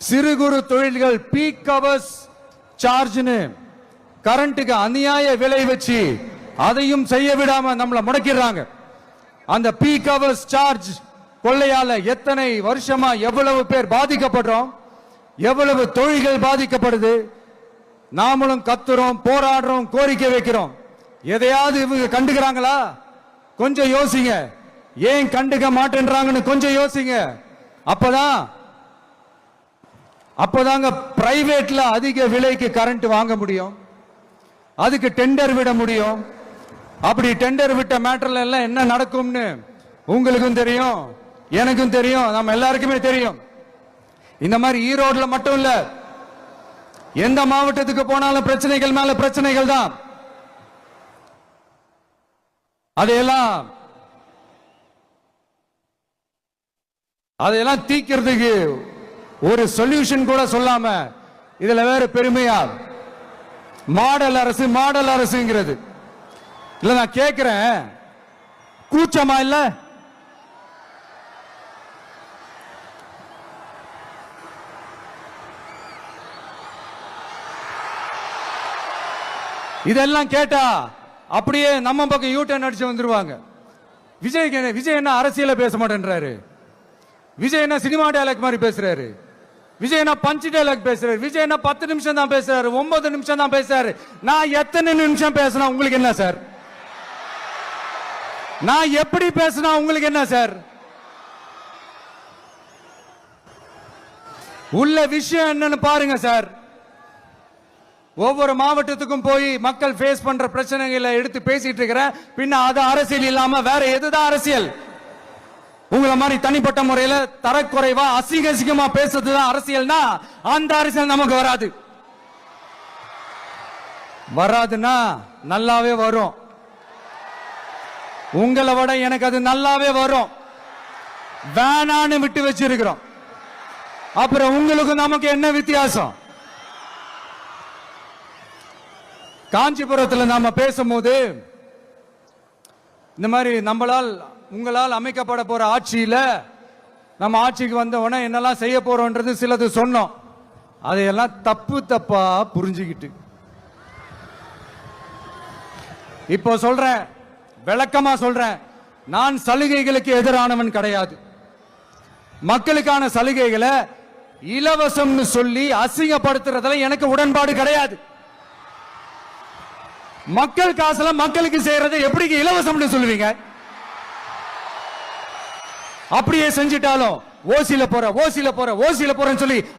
சிறு குறு தொழில்கள் பீக் ஹவர்ஸ் சார்ஜ்னு கரண்ட்டுக்கு அநியாய விலை வச்சு அதையும் செய்ய விடாம நம்மள முடக்கிடுறாங்க. அந்த பீக் ஹவர்ஸ் சார்ஜ் கொள்ளையால எத்தனை வருஷமா எவ்வளவு பேர் பாதிக்கப்படுறோம், எவ்வளவு தொழில்கள் பாதிக்கப்படுது. நாமளும் கத்துறோம், போராடுறோம், கோரிக்கை வைக்கிறோம். எதையாவது இவங்க கண்டுக்கிறாங்களா? கொஞ்சம் யோசிங்க. ஏன் கண்டுக்க மாட்டேன்றாங்கன்னு கொஞ்சம் யோசிங்க. அப்பதாங்க பிரைவேட்ல அதிக விலைக்கு கரண்ட் வாங்க முடியும், அதுக்கு டெண்டர் விட முடியும். அப்படி டெண்டர் விட்ட மேட்டர்ல எல்லாம் என்ன நடக்கும்னு உங்களுக்கும் தெரியும், எனக்கும் தெரியும், நம்ம எல்லாருக்குமே தெரியும். இந்த மாதிரி ஈரோடுல மட்டும் இல்ல, எந்த மாவட்டத்துக்கு போனாலும் பிரச்சனைகள் மேல பிரச்சனைகள் தான். அதையெல்லாம் தீக்கிறதுக்கு ஒரு சொல்யூஷன் கூட சொல்லாம இதுல வேற பெருமையா மாடல் அரசு மாடல் அரசுங்கிறது இல்ல. நான் கேட்கிறேன், கூச்சமா இல்ல? இதெல்லாம் கேட்டா அப்படியே நம்ம பக்கம் யூட்டர்ன் அடிச்சு வந்துருவாங்க. விஜய் என்ன அரசியல பேச மாட்டேன்றாரு, விஜய் என்ன சினிமா டயலாக் மாதிரி பேசுறாரு, விஜய் என்ன பஞ்ச் டயலாக் பேசுறாரு, விஜய் என்ன 10 நிமிஷம் தான் பேசுறாரு, 9 நிமிஷம் தான் பேசுறாரு. நான் எத்தனை நிமிஷம் பேசினா உங்களுக்கு என்ன சார்? நான் எப்படி பேசினா உங்களுக்கு என்ன சார்? உள்ள விஷயம் என்னன்னு பாருங்க சார். ஒவ்வொரு மாவட்டத்துக்கும் போய் மக்கள் ஃபேஸ் பண்ற பிரச்சனைகளை எடுத்து பேசிட்டு இருக்கிறேன். பின்ன அது அரசியல் இல்லாம வேற எதுதான் அரசியல்? உங்களை மாதிரி தனிப்பட்ட முறையில தரக்குறைவா அசிங்கமா பேசுறதுதான் அரசியல்னா அந்த அரசியல் நமக்கு வராது. வராதுன்னா நல்லாவே வரும். உங்களை விட எனக்கு அது நல்லாவே வரும். வேணான்னு விட்டு வச்சிருக்கிறோம். அப்புறம் உங்களுக்கு நமக்கு என்ன வித்தியாசம்? காஞ்சிபுரத்தில் நாம பேசும்போது இந்த மாதிரி உங்களால் அமைக்கப்பட போற ஆட்சியில நம்ம ஆட்சிக்கு வந்த உடனே என்னெல்லாம் செய்ய போறோம்ன்றது சிலது சொன்னோம். அதையெல்லாம் தப்பா புரிஞ்சுக்கிட்டு இப்போ சொல்றேன், விளக்கமா சொல்றேன். நான் சலுகைகளுக்கு எதிரானவன் கிடையாது. மக்களுக்கான சலுகைகளை இலவசம்னு சொல்லி அசிங்கப்படுத்துறதுல எனக்கு உடன்பாடு கிடையாது. மக்கள் காசுல மக்களுக்கு செய்யறதை எப்படி இலவசம்னு சொல்லுவீங்க? அப்படியே செஞ்சிட்டாலும் ஓசில போறேன்னு சொல்லி